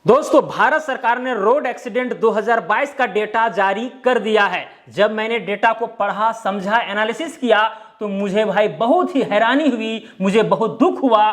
दोस्तों, भारत सरकार ने रोड एक्सीडेंट 2022 का डेटा जारी कर दिया है। जब मैंने डेटा को पढ़ा, समझा, एनालिसिस किया तो मुझे भाई बहुत ही हैरानी हुई, मुझे बहुत दुख हुआ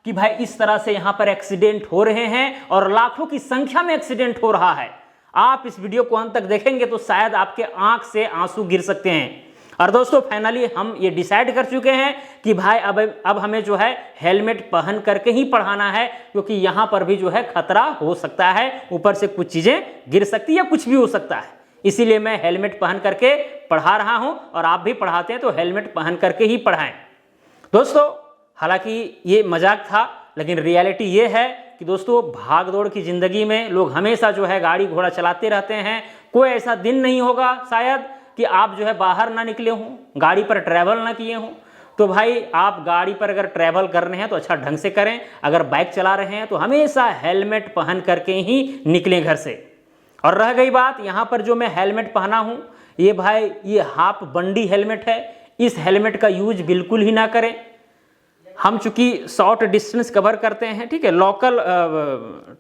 कि भाई इस तरह से यहां पर एक्सीडेंट हो रहे हैं और लाखों की संख्या में एक्सीडेंट हो रहा है। आप इस वीडियो को अंत तक देखेंगे तो शायद आपके आंख से आंसू गिर सकते हैं। और दोस्तों, फाइनली हम ये डिसाइड कर चुके हैं कि भाई अब हमें जो है हेलमेट पहन करके ही पढ़ाना है, क्योंकि यहां पर भी जो है खतरा हो सकता है, ऊपर से कुछ चीजें गिर सकती है या कुछ भी हो सकता है। इसीलिए मैं हेलमेट पहन करके पढ़ा रहा हूं और आप भी पढ़ाते हैं तो हेलमेट पहन करके ही पढ़ाएं। दोस्तों, हालांकि ये मजाक था, लेकिन रियलिटी ये है कि दोस्तों भाग दौड़ की जिंदगी में लोग हमेशा जो है गाड़ी घोड़ा चलाते रहते हैं। कोई ऐसा दिन नहीं होगा शायद कि आप जो है बाहर ना निकले हों, गाड़ी पर ट्रैवल ना किए हों। तो भाई आप गाड़ी पर अगर ट्रैवल कर रहे हैं तो अच्छा ढंग से करें। अगर बाइक चला रहे हैं तो हमेशा हेलमेट पहन करके ही निकलें घर से। और रह गई बात, यहाँ पर जो मैं हेलमेट पहना हूँ ये भाई ये हाफ बंडी हेलमेट है। इस हेलमेट का यूज बिल्कुल ही ना करें। हम चूंकि शॉर्ट डिस्टेंस कवर करते हैं, ठीक है, लोकल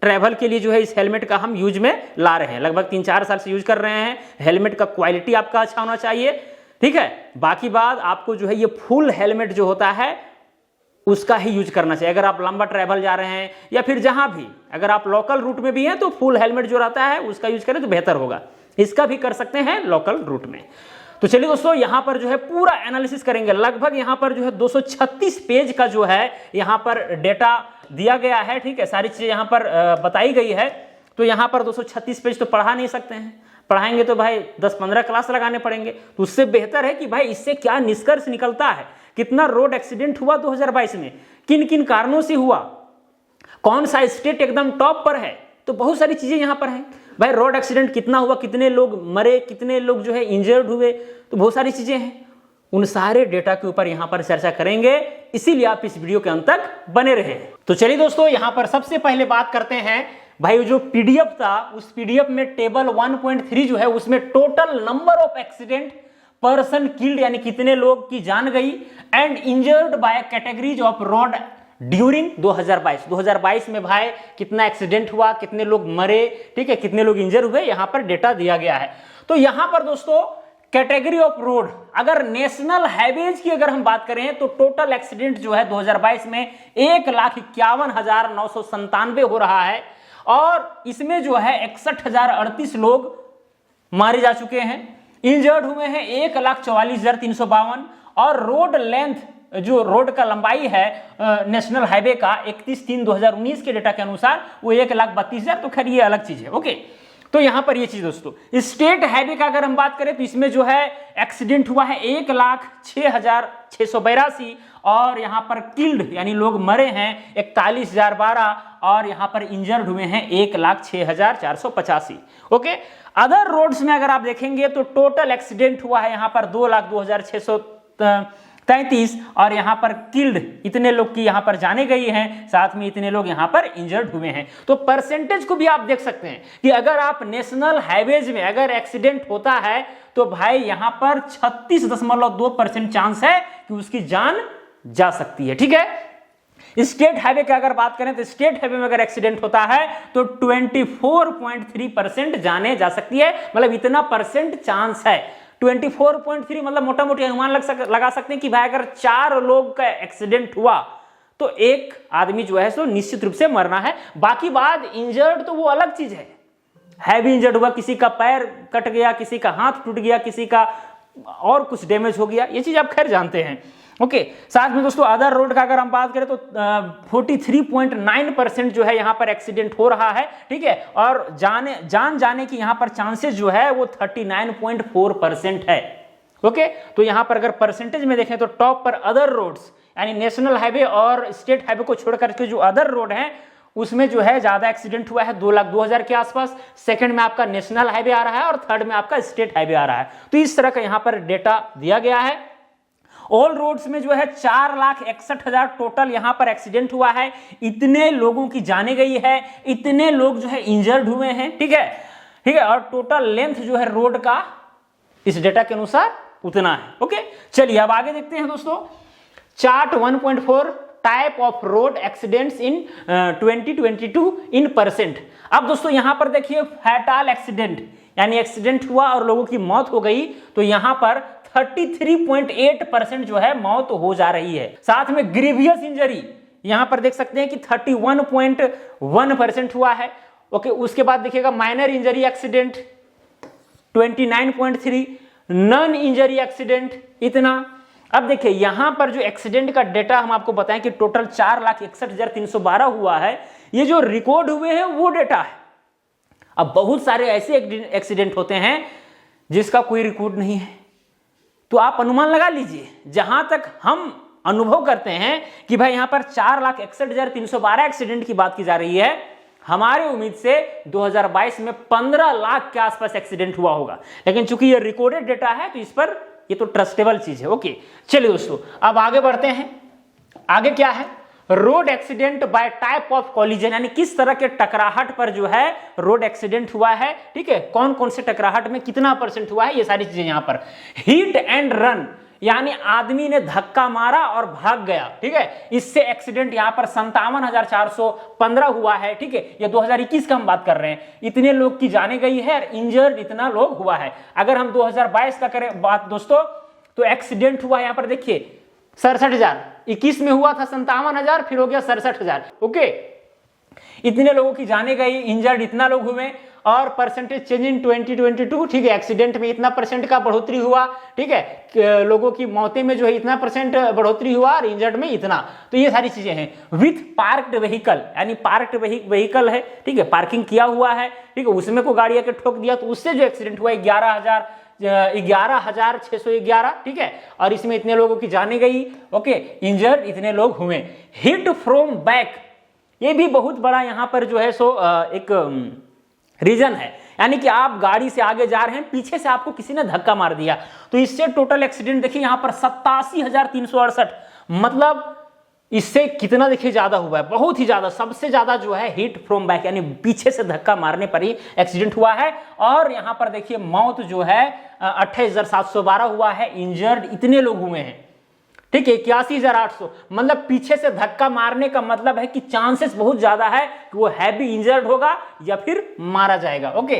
ट्रैवल के लिए जो है इस हेलमेट का हम यूज में ला रहे हैं। लगभग 3-4 साल से यूज कर रहे हैं। हेलमेट का क्वालिटी आपका अच्छा होना चाहिए, ठीक है। बाकी बात आपको जो है ये फुल हेलमेट जो होता है उसका ही यूज करना चाहिए। अगर आप लंबा ट्रैवल जा रहे हैं या फिर जहां भी, अगर आप लोकल रूट में भी हैं तो फुल हेलमेट जो रहता है उसका यूज करें तो बेहतर होगा। इसका भी कर सकते हैं लोकल रूट में। तो चलिए दोस्तों, यहां पर जो है पूरा एनालिसिस करेंगे। लगभग यहां पर जो है 236 पेज का जो है यहां पर डेटा दिया गया है, ठीक है। सारी चीजें यहां पर बताई गई है। तो यहां पर 236 पेज तो पढ़ा नहीं सकते हैं। पढ़ाएंगे तो भाई 10-15 क्लास लगाने पड़ेंगे। तो उससे बेहतर है कि भाई इससे क्या निष्कर्ष निकलता है, कितना रोड एक्सीडेंट हुआ 2022 में, किन किन कारणों से हुआ, कौन सा स्टेट एकदम टॉप पर है। तो बहुत सारी चीजें यहां पर हैं भाई। रोड एक्सीडेंट कितना हुआ, कितने लोग मरे, कितने लोग जो है इंजर्ड हुए, तो बहुत सारी चीजें हैं। उन सारे डेटा के ऊपर यहां पर चर्चा करेंगे, इसीलिए आप इस वीडियो के अंत तक बने रहे। तो चलिए दोस्तों, यहां पर सबसे पहले बात करते हैं भाई जो पीडीएफ था, उस पीडीएफ में टेबल 1.3 जो है उसमें total number of accident, person killed यानी कितने लोग की जान गई, and injured by categories of road during 2022 में भाई कितना एक्सीडेंट हुआ, कितने लोग मरे, ठीक है, कितने लोग इंजर हुए, यहां पर डेटा दिया गया है। तो यहां पर दोस्तों कैटेगरी ऑफ रोड, अगर नेशनल हाईवेज की अगर हम बात करें तो टोटल एक्सीडेंट जो है 2022 में 1,51,997 हो रहा है। और इसमें जो है 61,038 लोग मारे जा चुके हैं, इंजर्ड हुए हैं 1,44,352। और रोड लेंथ, जो रोड का लंबाई है नेशनल हाईवे का 31/3/2019 के डेटा के अनुसार वो 1,32,000। तो खैर ये अलग चीज है, ओके। तो यहां पर ये चीज दोस्तों, स्टेट हाईवे का अगर हम बात करें तो इसमें जो है एक्सीडेंट हुआ है 1,06,682। और यहां पर किल्ड यानी लोग मरे हैं 41,012। और यहां पर इंजर्ड हुए हैं 1,06,485, ओके। अदर रोड्स में अगर आप देखेंगे तो टोटल एक्सीडेंट हुआ है यहां पर 2,02,633। और यहां पर किल्ड इतने लोग की यहां पर जाने गई हैं, साथ में इतने लोग यहां पर इंजर्ड हुए हैं। तो परसेंटेज को भी आप देख सकते हैं कि अगर आप नेशनल हाईवेज में अगर एक्सीडेंट होता है तो भाई यहां पर 36.2% चांस है कि उसकी जान जा सकती है, ठीक है। स्टेट हाईवे की अगर बात करें तो स्टेट हाईवे में अगर एक्सीडेंट होता है तो 24.3% जाने जा सकती है। मतलब इतना परसेंट चांस है। 24.3 मतलब मोटा मोटी अनुमान लगा सकते हैं कि भाई अगर 4 लोग का एक्सीडेंट हुआ तो एक आदमी जो है सो निश्चित रूप से मरना है। बाकी बात इंजर्ड तो वो अलग चीज है। हैवी इंजर्ड हुआ, किसी का पैर कट गया, किसी का हाथ टूट गया, किसी का और कुछ डैमेज हो गया, ये चीज आप खैर जानते हैं, ओके। साथ में दोस्तों अदर रोड का अगर हम बात करें तो 43.9% जो है यहां पर एक्सीडेंट हो रहा है, ठीक है। और जान जाने की यहां पर चांसेस जो है वो 39.4% है, ओके। तो यहां पर अगर परसेंटेज में देखें तो टॉप पर अदर रोड्स यानी नेशनल हाईवे और स्टेट हाईवे को छोड़कर के जो अदर रोड हैं उसमें जो है ज्यादा एक्सीडेंट हुआ है 2,02,000 के आसपास। सेकंड में आपका नेशनल हाईवे आ रहा है और थर्ड में आपका स्टेट हाईवे आ रहा है। तो इस तरह का यहां पर डेटा दिया गया है। ऑल रोड्स में जो है 4,61,000 टोटल यहां पर एक्सीडेंट हुआ है। इतने लोगों की जाने गई है, इतने लोग जो है इंजर्ड हुए हैं, ठीक है, ठीक है। और टोटल लेंथ जो है रोड का इस डेटा के अनुसार उतना है, ओके। चलिए अब आगे देखते हैं दोस्तों। Chart 1.4 type of road accidents in 2022 in percent. अब दोस्तों यहां पर देखिए फैटल एक्सीडेंट यानी एक्सीडेंट हुआ और लोगों की मौत हो गई, तो यहां पर 33.8% जो है मौत हो जा रही है। साथ में ग्रीवियस इंजरी यहां पर देख सकते हैं कि 31.1% हुआ है। ओके, उसके बाद देखिएगा minor injury accident 29.3, non injury accident इतना। अब देखिए यहां पर जो एक्सीडेंट का डेटा हम आपको बताएं कि टोटल 4,61,312 हुआ है, ये जो रिकॉर्ड हुए हैं वो डेटा है। अब बहुत सारे ऐसे एक्सीडेंट होते हैं जिसका कोई रिकॉर्ड नहीं है, तो आप अनुमान लगा लीजिए। जहां तक हम अनुभव करते हैं कि भाई यहां पर 4,61,312 एक्सीडेंट की बात की जा रही है, हमारे उम्मीद से 2022 में 15 लाख के आसपास एक्सीडेंट हुआ होगा। लेकिन चूंकि ये रिकॉर्डेड डेटा है तो इस पर ये तो ट्रस्टेबल चीज है। ओके, चलिए दोस्तों अब आगे बढ़ते हैं। आगे क्या है, road accident bye type of collision, यानी किस तरह के टकराहट पर जो है रोड एक्सीडेंट हुआ है। ठीक है, कौन कौन से टकराहट में कितना परसेंट हुआ है, ये सारी चीजें यहां पर। हिट एंड रन यानी आदमी ने धक्का मारा और भाग गया, ठीक है, इससे एक्सीडेंट यहां पर 57,415 हुआ है। ठीक है, ये 2021 का हम बात कर रहे हैं। इतने लोग की जाने गई है और इंजर्ड इतना लोग हुआ है। अगर हम 2022 का करें बात दोस्तों, तो एक्सीडेंट हुआ यहां पर देखिए 67,000, 21 में हुआ था 57,000, फिर हो गया 67,000। ओके, इतने लोगों की जाने गई, इंजर्ड इतना लोग हुए। और परसेंटेज चेंज इन 2022, ठीक है, एक्सीडेंट में इतना परसेंट का बढ़ोतरी हुआ। ठीक है, लोगों की मौतें में जो है इतना परसेंट बढ़ोतरी हुआ और इंजर्ड में इतना। तो ये सारी चीजें हैं। विथ पार्क्ड व्हीकल यानी पार्क्ड व्हीकल है, ठीक है, पार्किंग किया हुआ है, ठीक है, उसमें को गाड़ी आके ठोक दिया तो उससे जो एक्सीडेंट हुआ 11,611, ठीक है, और इसमें इतने लोगों की जाने गई। ओके, इंजर्ड इतने लोग हुए। हिट फ्रॉम बैक, ये भी बहुत बड़ा यहां पर जो है सो एक रीजन है, यानी कि आप गाड़ी से आगे जा रहे हैं, पीछे से आपको किसी ने धक्का मार दिया, तो इससे टोटल एक्सीडेंट देखिए यहां पर 87,368, मतलब इससे कितना देखिए ज्यादा हुआ है, बहुत ही ज्यादा। सबसे ज्यादा जो है हिट फ्रॉम बैक यानी पीछे से धक्का मारने पर ही एक्सीडेंट हुआ है। और यहां पर देखिए मौत जो है 28,712 हुआ है, इंजर्ड इतने लोग हुए हैं, ठीक है, 81,800। मतलब पीछे से धक्का मारने का मतलब है कि चांसेस बहुत ज्यादा है कि वो हैवी इंजर्ड होगा या फिर मारा जाएगा। ओके,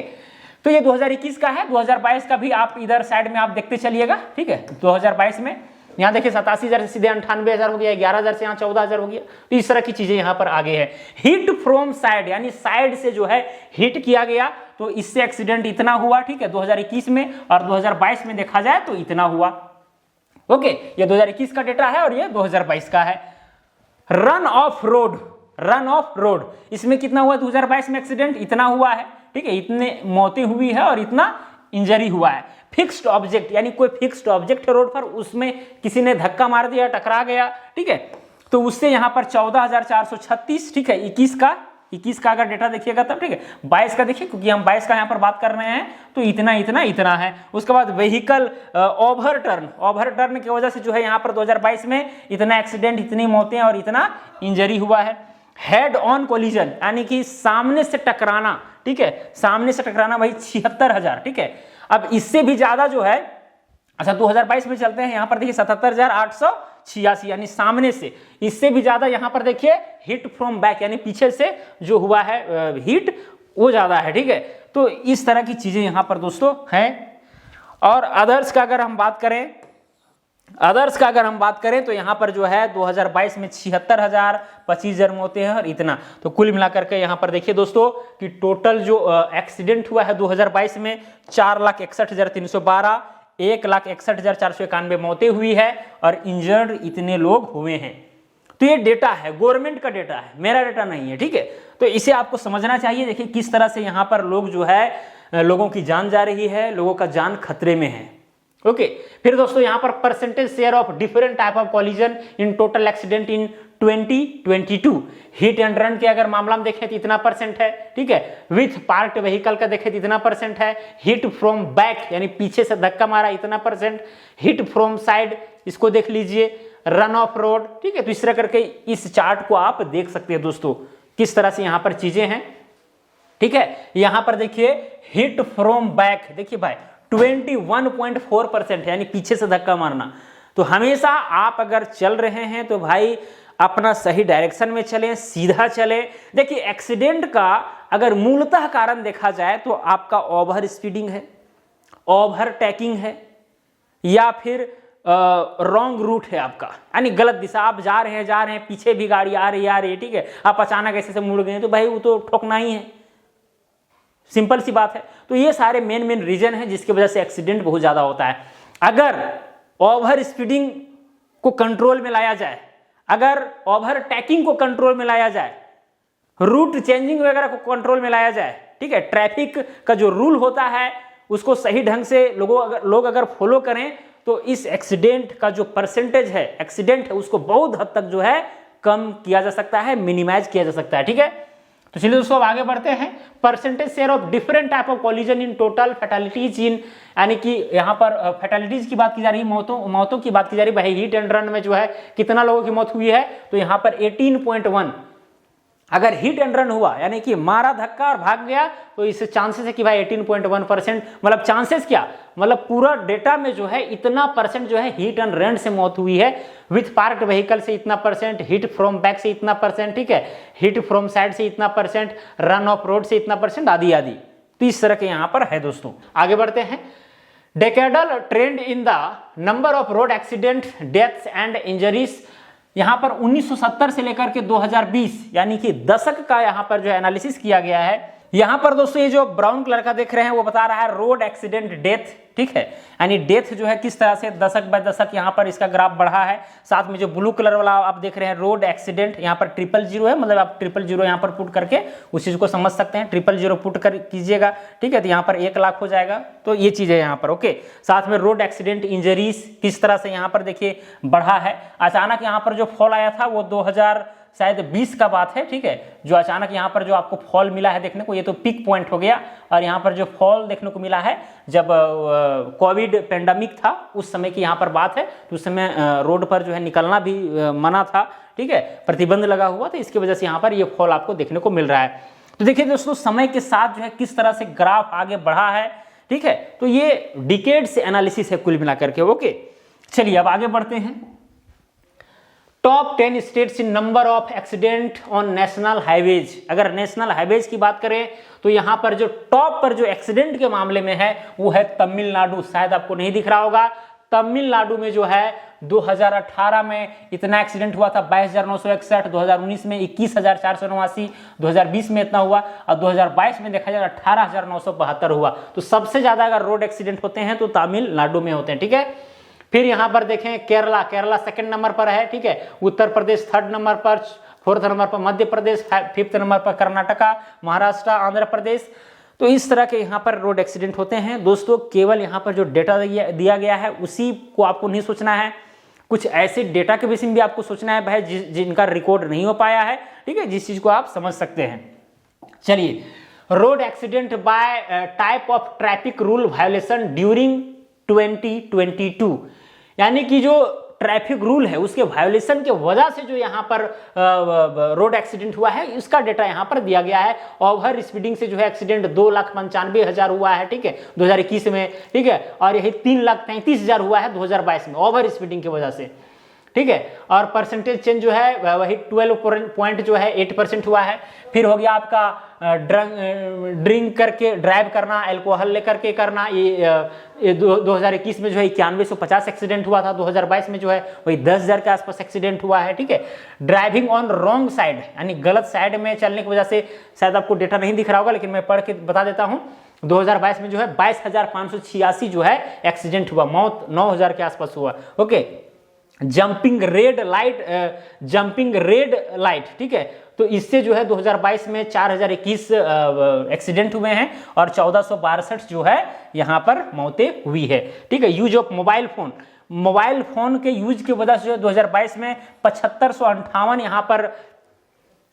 तो ये 2021 का है। 2022 का भी आप इधर साइड में आप देखते चलिएगा। ठीक है, 2022 में यहाँ देखिए 87,000 से सीधे 98,000 हो गया, 11,000 से यहाँ 14,000 हो गया। तो इस तरह की चीजें यहाँ पर आगे है। हिट फ्रॉम साइड यानी साइड से जो है हिट किया गया, तो इससे एक्सीडेंट इतना हुआ। ठीक है, 2021 में, और 2022 में देखा जाए तो इतना हुआ। ओके, ये 2021 का डेटा है और ये 2022 का है। रन ऑफ रोड, इसमें कितना हुआ 2022 में एक्सीडेंट, इतना हुआ है। ठीक है, इतने मौतें हुई है और इतना इंजरी हुआ है। फिक्स्ड ऑब्जेक्ट यानी कोई फिक्स्ड ऑब्जेक्ट है रोड पर, उसमें किसी ने धक्का मार दिया, टकरा गया, ठीक है, तो उससे यहां पर 14,436। ठीक है, 21 का अगर डेटा देखिएगा तब, ठीक है, 22 का देखिए, क्योंकि हम 22 का यहां पर बात कर रहे हैं, तो इतना है। उसके बाद व्हीकल ओवरटर्न की वजह से जो है यहां पर 2022 में इतना एक्सीडेंट, इतनी मौतें और इतना इंजरी हुआ है। हेड ऑन कोलिजन यानी कि सामने से टकराना, ठीक है, सामने से टकराना वही 76,000। ठीक है, अब इससे भी ज्यादा जो है, अच्छा 2022 में चलते हैं, यहां पर देखिए 77,886 यानी सामने से। इससे भी ज्यादा यहां पर देखिए हिट फ्रॉम बैक यानी पीछे से जो हुआ है हिट, वो ज्यादा है। ठीक है, तो इस तरह की चीजें यहां पर दोस्तों हैं। और अदर्स का अगर हम बात करें तो यहां पर जो है 2022 में 76,000, 25,000 मौतें हैं और इतना। तो कुल मिलाकर के यहां पर देखिए दोस्तों कि टोटल जो एक्सीडेंट हुआ है 2022 में 4,61,312, 1,61,491 मौतें हुई है और इंजर्ड इतने लोग हुए हैं। तो ये डेटा है, गवर्नमेंट का डेटा है, मेरा डेटा नहीं है। ठीक है, तो इसे आपको समझना चाहिए। देखिए किस तरह से यहां पर लोग जो है, लोगों की जान जा रही है, लोगों का जान खतरे में है। ओके, फिर दोस्तों यहां पर percentage share of different type of collision in total accident in 2022। Hit and run के अगर मामला में देखें तो इतना परसेंट है। ठीक है, विथ पार्क्ड व्हीकल का देखें तो इतना परसेंट है। हिट फ्रॉम बैक यानी पीछे से धक्का मारा, इतना परसेंट। हिट फ्रॉम साइड, इसको देख लीजिए। रन ऑफ रोड, ठीक है, तो इस तरह करके इस चार्ट को आप देख सकते हैं दोस्तों, किस तरह से यहां पर चीजें हैं। ठीक है, यहां पर देखिए हिट फ्रॉम बैक, देखिए भाई 21.4% यानी पीछे से धक्का मारना। तो हमेशा आप अगर चल रहे हैं तो भाई अपना सही डायरेक्शन में चलें, सीधा चलें। देखिए एक्सीडेंट का अगर मूलतः कारण देखा जाए तो आपका ओवर स्पीडिंग है, ओवरटेकिंग है, या फिर रॉन्ग रूट है आपका, यानी गलत दिशा, आप जा रहे हैं, पीछे भी गाड़ी आ रही है, ठीक है, आप अचानक ऐसे से मुड़ गए तो भाई वो तो ठोकना ही है, सिंपल सी बात है। तो ये सारे मेन रीजन है जिसकी वजह से एक्सीडेंट बहुत ज्यादा होता है। अगर ओवर स्पीडिंग को कंट्रोल में लाया जाए, अगर ओवरटेकिंग को कंट्रोल में लाया जाए, रूट चेंजिंग वगैरह को कंट्रोल में लाया जाए, ठीक है, ट्रैफिक का जो रूल होता है उसको सही ढंग से लोग अगर फॉलो करें तो इस एक्सीडेंट का जो परसेंटेज है, एक्सीडेंट है, उसको बहुत हद तक जो है कम किया जा सकता है, मिनिमाइज किया जा सकता है, ठीक है। तो चलिए दोस्तों अब आगे बढ़ते हैं। Percentage share of different type of collision in total fatalities in, यानी कि यहाँ पर फैटेलिटीज की बात की जा रही है, मौतों की बात की जा रही है। भाई हिट एंड रन में जो है कितना लोगों की मौत हुई है, तो यहाँ पर 18.1। अगर हिट एंड रन हुआ यानी कि मारा धक्का और भाग गया तो इससे चांसेस है कि भाई 18.1%, मतलब चांसेस क्या, मतलब पूरा डेटा में जो है इतना परसेंट जो है हिट एंड रन से मौत हुई है। विथ पार्क्ड व्हीकल से इतना परसेंट, हिट फ्रॉम बैक से इतना परसेंट, ठीक है, हिट फ्रॉम साइड से इतना परसेंट, रन ऑफ रोड से इतना परसेंट, आदि आदि। तो इस तरह के यहाँ पर है दोस्तों। आगे बढ़ते हैं। Decadal trend in the number of road accident, deaths and injuries, यहाँ पर 1970 से लेकर के 2020 यानी कि दशक का यहाँ पर जो एनालिसिस किया गया है। यहाँ पर दोस्तों ये जो ब्राउन कलर का देख रहे हैं वो बता रहा है रोड एक्सीडेंट डेथ, ठीक है, यानी डेथ जो है किस तरह से दशक बाय दशक यहाँ पर इसका ग्राफ बढ़ा है। साथ में जो ब्लू कलर वाला आप देख रहे हैं रोड एक्सीडेंट, यहाँ पर 000 है, मतलब आप 000 यहाँ पर पुट करके उस चीज को समझ सकते हैं। 000 पुट कर कीजिएगा, ठीक है, तो यहाँ पर 1 लाख हो जाएगा। तो ये चीज है यहाँ पर, ओके। साथ में रोड एक्सीडेंट इंजरीज किस तरह से यहाँ पर देखिए बढ़ा है। अचानक यहाँ पर जो फॉल आया था वो 2020 का बात है, ठीक है, जो अचानक यहाँ पर जो आपको फॉल मिला है देखने को, ये तो पीक पॉइंट हो गया। और यहाँ पर जो फॉल देखने को मिला है जब कोविड पेंडेमिक था उस समय की यहाँ पर बात है, तो उस समय रोड पर जो है निकलना भी मना था, ठीक है, प्रतिबंध लगा हुआ था, इसकी वजह से यहाँ पर ये फॉल आपको देखने को मिल रहा है। तो देखिए दोस्तों समय के साथ जो है किस तरह से ग्राफ आगे बढ़ा है, ठीक है, तो ये डिकेड से एनालिसिस है कुल मिलाकर के, ओके। चलिए अब आगे बढ़ते हैं। Top 10 states in number of accident on national highways. अगर नेशनल हाईवेज की बात करें तो यहाँ पर जो टॉप पर जो एक्सीडेंट के मामले में है वो है तमिलनाडु। शायद आपको नहीं दिख रहा होगा, तमिलनाडु में जो है 2018 में इतना एक्सीडेंट हुआ था 22,961, 2019 में 21,489, 2020 में इतना हुआ, और 2022 में देखा जाए 18,972 हुआ। तो सबसे ज्यादा अगर रोड एक्सीडेंट होते हैं तो तमिलनाडु में होते हैं, ठीक है। फिर यहां पर देखें केरला सेकंड नंबर पर है, ठीक है, उत्तर प्रदेश थर्ड नंबर पर, फोर्थ नंबर पर मध्य प्रदेश, फिफ्थ नंबर पर कर्नाटका, महाराष्ट्र, आंध्र प्रदेश। तो इस तरह के यहाँ पर रोड एक्सीडेंट होते हैं दोस्तों। केवल यहाँ पर जो डेटा दिया गया है उसी को आपको नहीं सोचना है, कुछ ऐसे डेटा के विषय में भी आपको सोचना है भाई जिनका रिकॉर्ड नहीं हो पाया है, ठीक है, जिस चीज को आप समझ सकते हैं। चलिए, road accident bye type of traffic rule violation during 2022, यानी कि जो ट्रैफिक रूल है उसके वायोलेशन के वजह से जो यहाँ पर रोड एक्सीडेंट हुआ है इसका डेटा यहाँ पर दिया गया है। ओवर स्पीडिंग से जो है एक्सीडेंट 2,95,000 हुआ है, ठीक है, 2021 में, ठीक है, और यही 3,33,000 हुआ है 2022 में ओवर स्पीडिंग की वजह से, ठीक है। और परसेंटेज चेंज जो है वही 12.8% हुआ है। फिर हो गया आपका ड्रिंक करके ड्राइव करना, अल्कोहल लेकर के करना, ये 2021 में जो है 9150 एक्सीडेंट हुआ था, 2022 में जो है वही 10,000 के आसपास एक्सीडेंट हुआ है, ठीक है। ड्राइविंग ऑन रॉन्ग साइड, यानी गलत साइड में चलने की वजह से, शायद आपको डेटा नहीं दिख रहा होगा लेकिन मैं पढ़ के बता देता हूं, 2022 में जो है 22,586 जो है एक्सीडेंट हुआ, मौत 9,000 के आसपास हुआ, ओके। जंपिंग रेड लाइट, ठीक है, तो इससे जो है 2022 में 4,021 एक्सीडेंट हुए हैं और 1,462 जो है यहाँ पर मौतें हुई है, ठीक है। यूज ऑफ मोबाइल फोन के यूज की वजह से 2022 में 7,558 यहाँ पर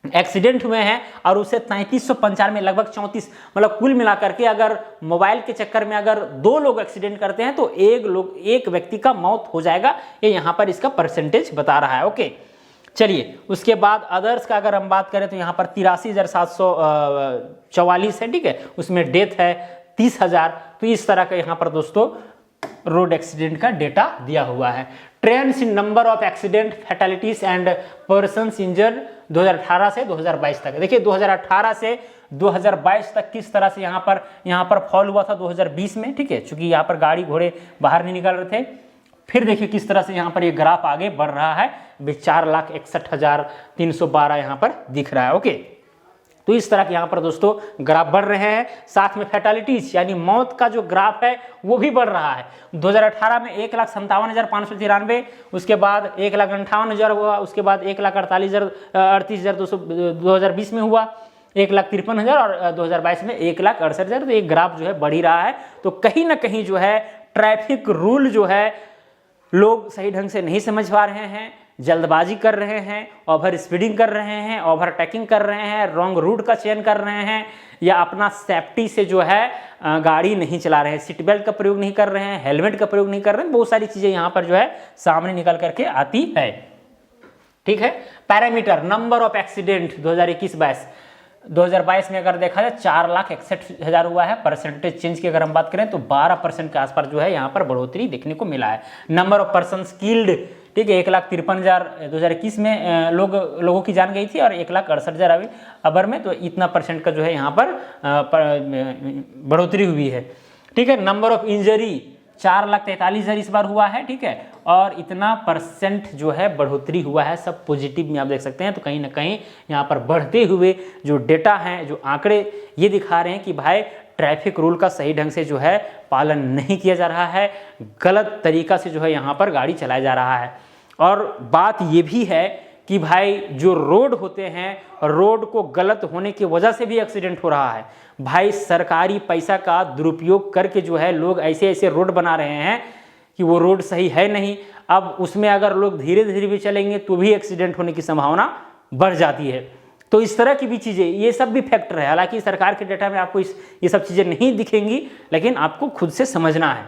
एक्सीडेंट हुए हैं और उसे 3,395 में लगभग 34, मतलब कुल मिलाकर के अगर मोबाइल के चक्कर में अगर 2 लोग एक्सीडेंट करते हैं तो एक व्यक्ति का मौत हो जाएगा, ये यहाँ पर इसका परसेंटेज बता रहा है, ओके। चलिए, उसके बाद अदर्स का अगर हम बात करें तो यहाँ पर 83,744 है, ठीक है, उसमें डेथ है 30,000। तो इस तरह का यहाँ पर दोस्तों रोड एक्सीडेंट का डेटा दिया हुआ है। Trends in number of accident, fatalities and persons injured 2018 से 2022 तक। देखिए 2018 से 2022 तक किस तरह से यहाँ पर फॉल हुआ था 2020 में, ठीक है, चूंकि यहाँ पर गाड़ी घोड़े बाहर नहीं निकल रहे थे। फिर देखिए किस तरह से यहाँ पर ये ग्राफ आगे बढ़ रहा है, 4,61,312 यहाँ पर दिख रहा है। ओके, तो इस तरह के यहाँ पर दोस्तों ग्राफ बढ़ रहे हैं। साथ में फैटेलिटीज यानी मौत का जो ग्राफ है वो भी बढ़ रहा है। 2018 में 1,57,593, उसके बाद 1,58,000 हुआ, उसके बाद 1,38,000 2020 में हुआ, 1,53,000 और 2022 में 1,68,000। तो एक ग्राफ जो है बढ़ ही रहा है। तो कहीं ना कहीं जो है ट्रैफिक रूल जो है लोग सही ढंग से नहीं समझ पा रहे हैं, जल्दबाजी कर रहे हैं, ओवर स्पीडिंग कर रहे हैं, ओवरटेकिंग कर रहे हैं, रॉन्ग रूट का चयन कर रहे हैं, या अपना सेफ्टी से जो है गाड़ी नहीं चला रहे हैं, सीट बेल्ट का प्रयोग नहीं कर रहे हैं, हेलमेट का प्रयोग नहीं कर रहे हैं। बहुत सारी चीजें यहाँ पर जो है सामने निकल करके आती है। ठीक है, पैरामीटर नंबर ऑफ एक्सीडेंट 2021-22 में अगर देखा जाए 4,61,000 हुआ है। परसेंटेज चेंज की अगर हम बात करें तो 12% के आसपास जो है यहाँ पर बढ़ोतरी देखने को मिला है। नंबर ऑफ पर्सन किल्ड, ठीक है, 1,53,000 2021 में लोगों की जान गई थी और 1,68,000 अबर में, तो इतना परसेंट का जो है यहाँ पर बढ़ोतरी हुई है। ठीक है, नंबर ऑफ इंजरी 4,43,000 इस बार हुआ है। ठीक है, और इतना परसेंट जो है बढ़ोतरी हुआ है, सब पॉजिटिव में आप देख सकते हैं। तो कहीं ना कहीं यहाँ पर बढ़ते हुए जो डेटा हैं, जो आंकड़े ये दिखा रहे हैं कि भाई ट्रैफिक रूल का सही ढंग से जो है पालन नहीं किया जा रहा है, गलत तरीका से जो है यहाँ पर गाड़ी चलाया जा रहा है। और बात ये भी है कि भाई जो रोड होते हैं, रोड को गलत होने की वजह से भी एक्सीडेंट हो रहा है। भाई सरकारी पैसा का दुरुपयोग करके जो है लोग ऐसे ऐसे रोड बना रहे हैं कि वो रोड सही है नहीं। अब उसमें अगर लोग धीरे धीरे भी चलेंगे तो भी एक्सीडेंट होने की संभावना बढ़ जाती है। तो इस तरह की भी चीज़ें, ये सब भी फैक्टर है। हालांकि सरकार के डेटा में आपको ये सब चीज़ें नहीं दिखेंगी, लेकिन आपको खुद से समझना है।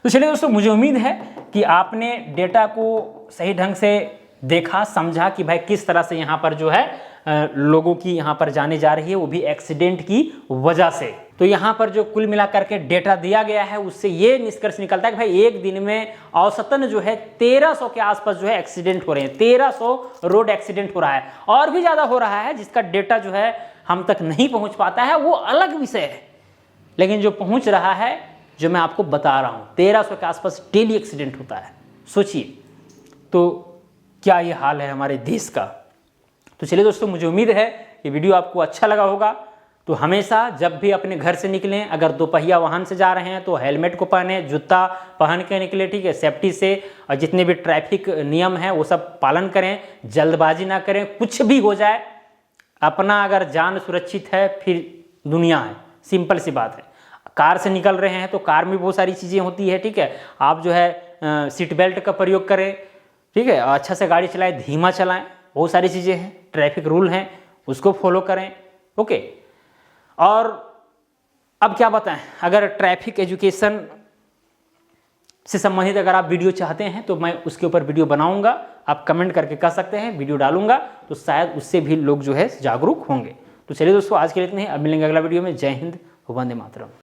तो चलिए दोस्तों, मुझे उम्मीद है कि आपने डेटा को सही ढंग से देखा, समझा कि भाई किस तरह से यहाँ पर जो है लोगों की यहाँ पर जाने जा रही है, वो भी एक्सीडेंट की वजह से। तो यहाँ पर जो कुल मिलाकर के डेटा दिया गया है उससे ये निष्कर्ष निकलता है कि भाई एक दिन में औसतन जो है 1300 के आसपास जो है एक्सीडेंट हो रहे हैं। 1300 रोड एक्सीडेंट हो रहा है, और भी ज़्यादा हो रहा है जिसका डेटा जो है हम तक नहीं पहुँच पाता है, वो अलग विषय है। लेकिन जो पहुँच रहा है, जो मैं आपको बता रहा हूँ, 1300 के आसपास डेली एक्सीडेंट होता है। सोचिए तो क्या ये हाल है हमारे देश का। तो चलिए दोस्तों, मुझे उम्मीद है ये वीडियो आपको अच्छा लगा होगा। तो हमेशा जब भी अपने घर से निकलें, अगर दोपहिया वाहन से जा रहे हैं तो हेलमेट को पहने, जूता पहन के निकले, ठीक है, सेफ्टी से, और जितने भी ट्रैफिक नियम हैं वो सब पालन करें, जल्दबाजी ना करें। कुछ भी हो जाए, अपना अगर जान सुरक्षित है फिर दुनिया है, सिंपल सी बात है। कार से निकल रहे हैं तो कार में बहुत सारी चीज़ें होती है, ठीक है, आप जो है सीट बेल्ट का प्रयोग करें, ठीक है, अच्छा से गाड़ी चलाएं, धीमा चलाएं, बहुत सारी चीज़ें हैं, ट्रैफिक रूल हैं, उसको फॉलो करें। ओके, और अब क्या बताएं, अगर ट्रैफिक एजुकेशन से संबंधित अगर आप वीडियो चाहते हैं तो मैं उसके ऊपर वीडियो बनाऊंगा, आप कमेंट करके कह सकते हैं, वीडियो डालूंगा, तो शायद उससे भी लोग जो है जागरूक होंगे। तो चलिए दोस्तों, आज के लिए इतने ही, अब मिलेंगे अगला वीडियो में। जय हिंद, वंदे मातरम।